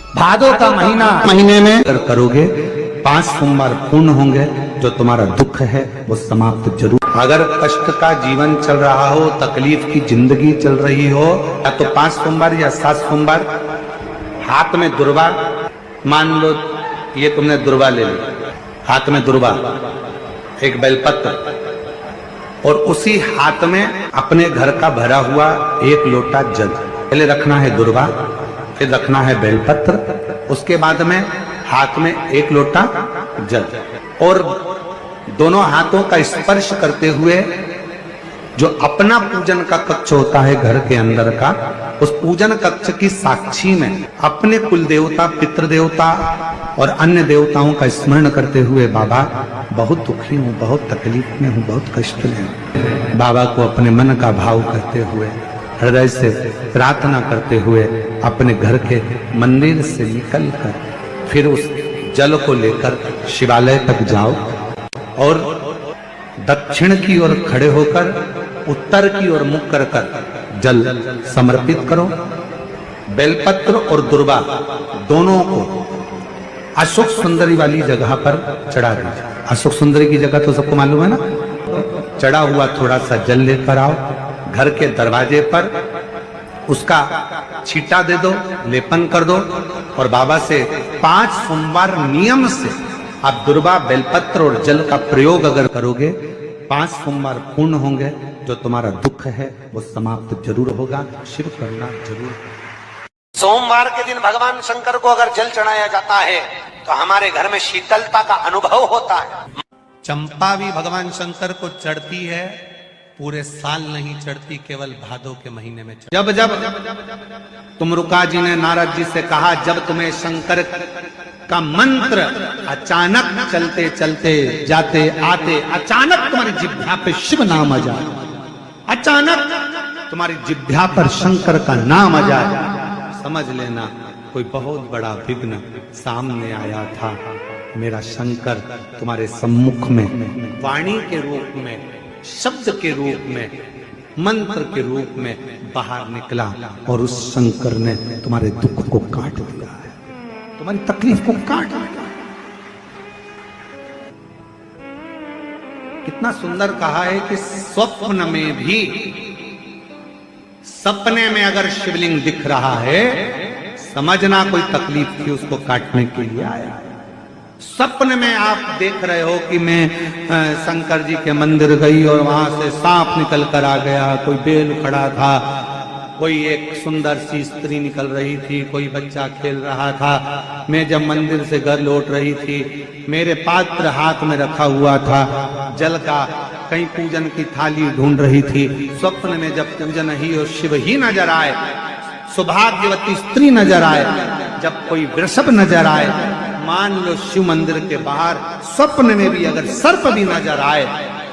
भादों का महीने में अगर करोगे 5 सोमवार पूर्ण होंगे, जो तुम्हारा दुख है वो समाप्त जरूर। अगर कष्ट का जीवन चल रहा हो, तकलीफ की जिंदगी चल रही हो, या तो 5 सोमवार या 7 सोमवार हाथ में दुर्वा, मान लो ये तुमने दुर्वा ले ली, हाथ में दुर्वा, एक बेलपत्र, और उसी हाथ में अपने घर का भरा हुआ 1 लोटा जल। पहले रखना है दुर्वा, फिर रखना है बेलपत्र, उसके बाद में हाथ में 1 लोटा जल, और दोनों हाथों का स्पर्श करते हुए जो अपना पूजन का कक्ष होता है घर के अंदर का, उस पूजन कक्ष की साक्षी में अपने कुल देवता, पितृ देवता और अन्य देवताओं का स्मरण करते हुए, बाबा बहुत दुखी हूँ, बहुत तकलीफ में हूँ, बहुत कष्ट में हूँ, बाबा को अपने मन का भाव करते हुए, हृदय से प्रार्थना करते हुए अपने घर के मंदिर से निकल कर फिर उस जल को लेकर शिवालय तक जाओ और दक्षिण की ओर खड़े होकर उत्तर की ओर मुख कर जल समर्पित करो। बेलपत्र और दुर्वा दोनों को अशोक सुंदरी वाली जगह पर चढ़ा दीजिए। अशोक सुंदरी की जगह तो सबको मालूम है ना। चढ़ा हुआ थोड़ा सा जल लेकर आओ, घर के दरवाजे पर उसका छींटा दे दो, लेपन कर दो, और बाबा से 5 सोमवार नियम से आप दुर्वा, बेलपत्र और जल का प्रयोग अगर करोगे, 5 सोमवार पूर्ण होंगे, जो तुम्हारा दुख है वो समाप्त जरूर होगा। शिव करना जरूर। सोमवार के दिन भगवान शंकर को अगर जल चढ़ाया जाता है तो हमारे घर में शीतलता का अनुभव होता है। चंपा भी भगवान शंकर को चढ़ती है, पूरे साल नहीं चढ़ती, केवल भादों के महीने में चढ़ती। जब जब तुमरुका जी ने नारद जी से कहा, जब तुम्हें शंकर का मंत्र अचानक चलते चलते जाते आते अचानक तुम्हारी जिह्वा पे शिव नाम आ जाए, अचानक तुम्हारी जिह्वा पर शंकर का नाम आ जाए, समझ लेना कोई बहुत बड़ा विघ्न सामने आया था। मेरा शंकर तुम्हारे सम्मुख में वाणी के रूप में, शब्द के रूप में, मंत्र के रूप में बाहर निकला, और उस शंकर ने तुम्हारे दुख को काट दिया है, तुम्हारी तकलीफ को काट दिया। कितना सुंदर कहा है कि स्वप्न में भी, सपने में अगर शिवलिंग दिख रहा है, समझना कोई तकलीफ थी उसको काटने के लिए आया है। सपने में आप देख रहे हो कि मैं शंकर जी के मंदिर गई और वहां से सांप निकल कर आ गया, कोई बेल खड़ा था, कोई एक सुंदर सी स्त्री निकल रही थी, कोई बच्चा खेल रहा था, मैं जब मंदिर से घर लौट रही थी, मेरे पात्र हाथ में रखा हुआ था जल का, कहीं पूजन की थाली ढूंढ रही थी। स्वप्न में जब पूजन ही और शिव ही नजर आए, सौभाग्यवती स्त्री नजर आए, जब कोई वृषभ नजर आए, मान लो शिव मंदिर के बाहर स्वप्न में भी अगर सर्प भी नजर आए,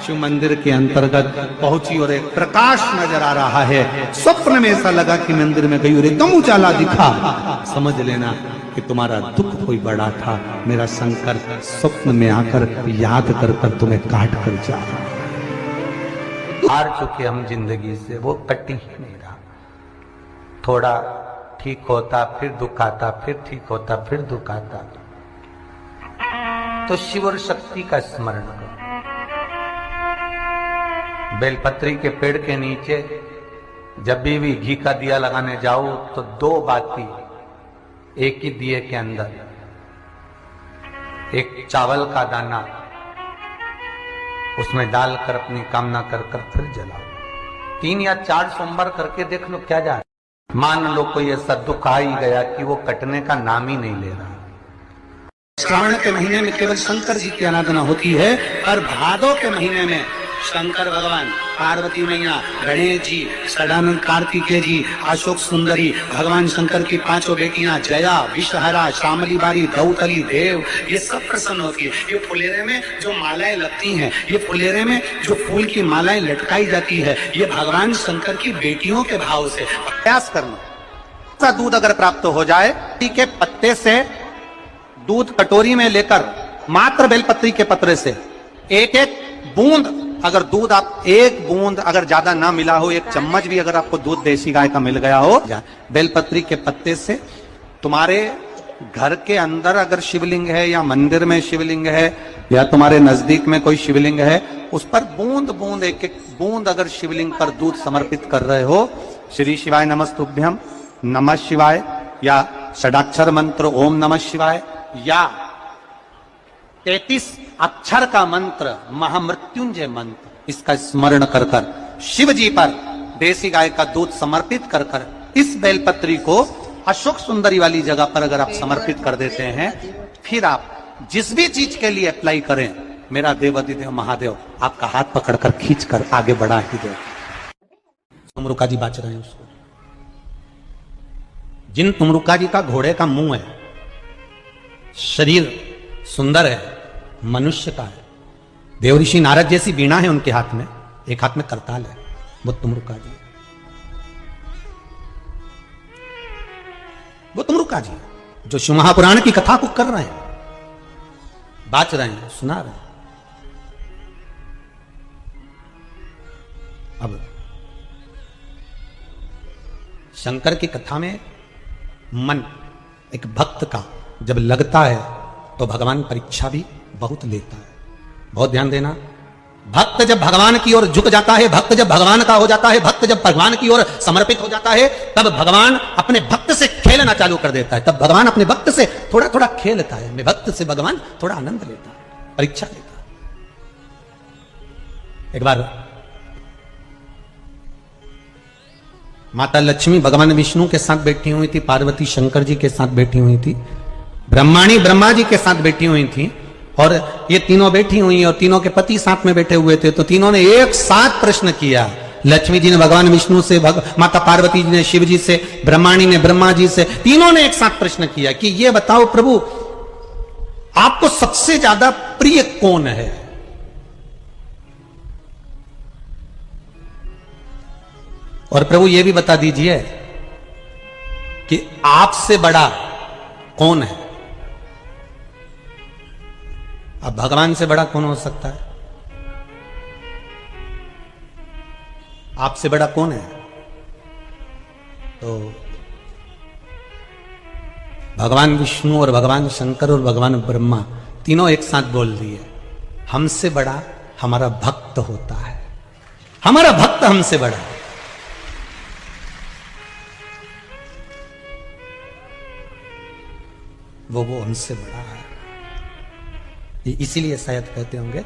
शिव मंदिर के अंतर्गत पहुंची और एक प्रकाश नजर आ रहा है, स्वप्न में ऐसा लगा कि मंदिर में गई और एकदम उजाला दिखा, समझ लेना कि तुम्हारा दुख कोई बड़ा था, मेरा शंकर स्वप्न में आकर याद कर कर तुम्हें काट कर जा रहा है। हार चुके हम जिंदगी से, वो कटी ही नहीं रहा। थोड़ा ठीक होता फिर दुख आता, फिर ठीक होता फिर दुख आता। तो शिव और शक्ति का स्मरण करो। बेलपत्री के पेड़ के नीचे जब भी घी का दिया लगाने जाओ तो 2 बाती एक ही दिए के अंदर, एक चावल का दाना उसमें डालकर अपनी कामना कर कर फिर जलाओ। 3 या 4 सोमवार करके देख लो क्या जा। मान लो कोई ऐसा दुख आ ही गया कि वो कटने का नाम ही नहीं ले रहा। श्रावण के महीने में केवल शंकर जी की आराधना होती है, और भादों के महीने में शंकर भगवान, पार्वती मैया, गणेश जी, सदानंद कार्तिकेय जी, अशोक सुंदरी, भगवान शंकर की 5 बेटियां जया, विषहरा, श्यामली बारी, दौतली, देव, ये सब प्रसन्न होती है। ये फुलेरे में जो मालाएं लगती हैं, ये फुलेरे में जो फूल की मालाएं लटकाई जाती है, ये भगवान शंकर की बेटियों के भाव से। प्रयास करना, दूध अगर प्राप्त हो जाए, के पत्ते से दूध कटोरी में लेकर मात्र बेलपत्री के पत्रे से एक बूंद, अगर दूध आप 1 बूंद अगर ज्यादा ना मिला हो, 1 चम्मच भी अगर आपको दूध देसी गाय का मिल गया हो, बेलपत्री के पत्ते से तुम्हारे घर के अंदर अगर शिवलिंग है या मंदिर में शिवलिंग है या तुम्हारे नजदीक में कोई शिवलिंग है, उस पर बूंद बूंद एक एक बूंद अगर शिवलिंग पर दूध समर्पित कर रहे हो, श्री शिवाय नमस्तुभ्यम, नमः शिवाय, या षडाक्षर मंत्र ओम नमः शिवाय, या 33 अक्षर का मंत्र महामृत्युंजय मंत्र, इसका स्मरण कर कर शिव जी पर देसी गाय का दूध समर्पित कर कर इस बेलपत्री को अशोक सुंदरी वाली जगह पर अगर आप समर्पित कर देते हैं, फिर आप जिस भी चीज के लिए अप्लाई करें, मेरा देवाधिदेव महादेव आपका हाथ पकड़कर खींचकर आगे बढ़ा ही दे। तुमरुका जी बाच रहे हैं उसको, जिन तुमरुका जी का घोड़े का मुंह है, शरीर सुंदर है, मनुष्य का है, देवऋषि नारद जैसी वीणा है उनके हाथ में, एक हाथ में करताल है, वो तुमरुका जी, वो तुमरुका जी जो शिव महापुराण की कथा को कर रहे हैं, बाच रहे हैं, सुना रहे हैं। अब शंकर की कथा में मन एक भक्त का जब लगता है तो भगवान परीक्षा भी बहुत लेता है। बहुत ध्यान देना, भक्त जब भगवान की ओर झुक जाता है, भक्त जब भगवान का हो जाता है, भक्त जब भगवान की ओर समर्पित हो जाता है, तब भगवान अपने भक्त से खेलना चालू कर देता है। तब भगवान अपने भक्त से थोड़ा थोड़ा खेलता है, मेरे भक्त से भगवान थोड़ा आनंद लेता है, परीक्षा लेता है। एक बार माता लक्ष्मी भगवान विष्णु के साथ बैठी हुई थी, पार्वती शंकर जी के साथ बैठी हुई थी, ब्रह्माणी ब्रह्मा जी के साथ बैठी हुई थी, और ये तीनों बैठी हुई और तीनों के पति साथ में बैठे हुए थे। तो तीनों ने एक साथ प्रश्न किया, लक्ष्मी जी ने भगवान विष्णु से, माता पार्वती जी ने शिव जी से, ब्रह्माणी ने ब्रह्मा जी से, तीनों ने एक साथ प्रश्न किया कि ये बताओ प्रभु, आपको सबसे ज्यादा प्रिय कौन है? और प्रभु ये भी बता दीजिए कि आपसे बड़ा कौन है? अब भगवान से बड़ा कौन हो सकता है? आपसे बड़ा कौन है? तो भगवान विष्णु और भगवान शंकर और भगवान ब्रह्मा तीनों एक साथ बोल दिए, हमसे बड़ा हमारा भक्त होता है, हमारा भक्त हमसे बड़ा है। वो हमसे बड़ा है। इसीलिए शायद कहते होंगे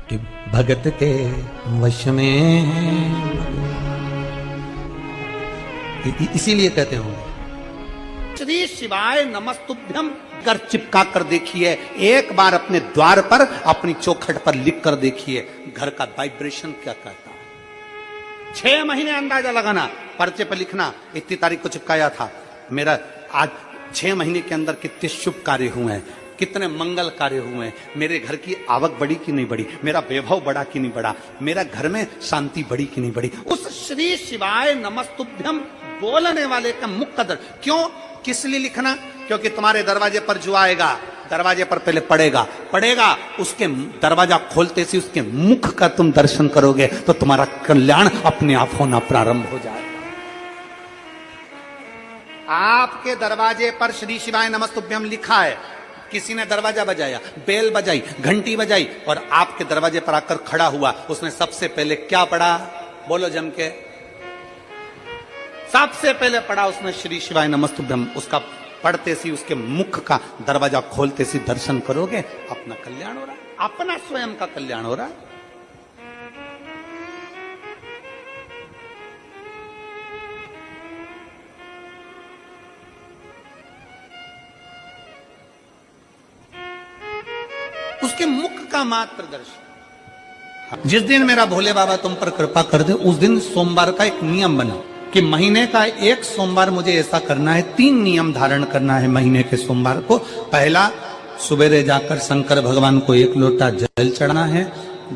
कि भगत के वश में, इसीलिए कहते होंगे श्री शिवाय नमस्तुभ्यम कर चिपका कर देखिए, एक बार अपने द्वार पर अपनी चौखट पर लिख कर देखिए, घर का वाइब्रेशन क्या कहता है। 6 महीने अंदाजा लगाना, पर्चे पर लिखना, इतनी तारीख को चिपकाया था, मेरा आज 6 महीने के अंदर कितने शुभ कार्य हुए हैं, कितने मंगल कार्य हुए हैं, मेरे घर की आवक बढ़ी कि नहीं बढ़ी, मेरा वैभव बढ़ा कि नहीं बढ़ा, मेरा घर में शांति बढ़ी कि नहीं बढ़ी। उस श्री शिवाय नमस्तुभ्यम बोलने वाले का मुख कदर क्यों, किस लिए लिखना? क्योंकि तुम्हारे दरवाजे पर जो आएगा, दरवाजे पर पहले पड़ेगा, उसके दरवाजा खोलते से उसके मुख का तुम दर्शन करोगे तो तुम्हारा कल्याण अपने आप होना प्रारंभ हो जाएगा। आपके दरवाजे पर श्री शिवाय नमस्तुभ्यम लिखा है, किसी ने दरवाजा बजाया, बेल बजाई, घंटी बजाई और आपके दरवाजे पर आकर खड़ा हुआ, उसने सबसे पहले क्या पढ़ा? बोलो जम के। सबसे पहले पढ़ा उसने श्री शिवाय नमस्तुभ्यम। उसका पढ़ते सी, उसके मुख का दरवाजा खोलते सी दर्शन करोगे, अपना कल्याण हो रहा है, अपना स्वयं का कल्याण हो रहा है। उसके मुख का मात्र दर्शन। जिस दिन मेरा भोले बाबा तुम पर कृपा कर दे, उस दिन सोमवार का एक नियम बना कि महीने का एक सोमवार मुझे ऐसा करना है, 3 नियम धारण करना है महीने के सोमवार को। पहला, सुबेरे जाकर शंकर भगवान को 1 लोटा जल चढ़ाना है।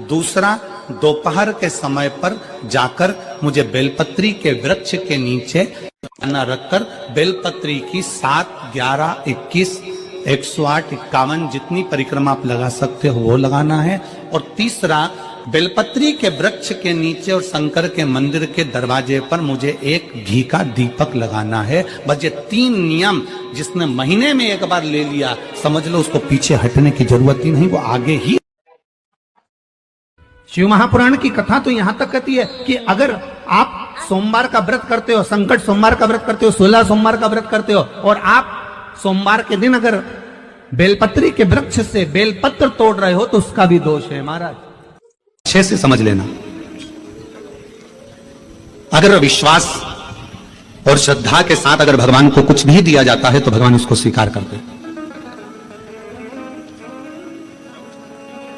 दूसरा, दोपहर के समय पर जाकर मुझे बेलपत्री के वृक्ष के नीचे खाना रखकर बेलपत्री की 7, 11, 21 108 51 जितनी परिक्रमा आप लगा सकते हो वो लगाना है। और तीसरा, बेलपत्री के वृक्ष के नीचे और शंकर के मंदिर के दरवाजे पर मुझे एक घी का दीपक लगाना है। बस ये 3 नियम जिसने महीने में एक बार ले लिया, समझ लो उसको पीछे हटने की जरूरत ही नहीं, वो आगे ही। शिव महापुराण की कथा तो यहां तक कहती है कि अगर आप सोमवार का व्रत करते हो, संकट सोमवार का व्रत करते हो, 16 सोमवार का व्रत करते हो, और आप सोमवार के दिन अगर बेलपत्री के वृक्ष से बेलपत्र तोड़ रहे हो तो उसका भी दोष है महाराज। अच्छे से समझ लेना, अगर विश्वास और श्रद्धा के साथ अगर भगवान को कुछ भी दिया जाता है तो भगवान उसको स्वीकार करते हैं।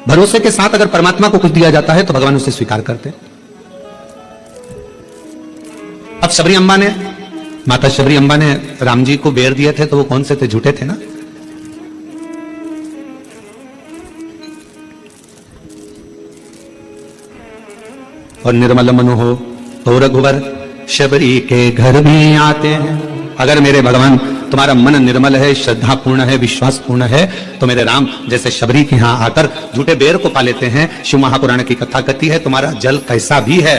भरोसे के साथ अगर परमात्मा को कुछ दिया जाता है तो भगवान उसे स्वीकार करते हैं। अब शबरी अम्बा ने, माता शबरी अम्बा ने राम जी को बेर दिए थे तो वो कौन से थे? झूठे थे ना। और निर्मल मन हो तो रघुवर शबरी के घर भी आते हैं। अगर मेरे भगवान तुम्हारा मन निर्मल है, श्रद्धा पूर्ण है, विश्वास पूर्ण है, तो मेरे राम जैसे शबरी के यहां आकर झूठे बेर को पा लेते हैं। शिव महापुराण की कथा कहती है तुम्हारा जल कैसा भी है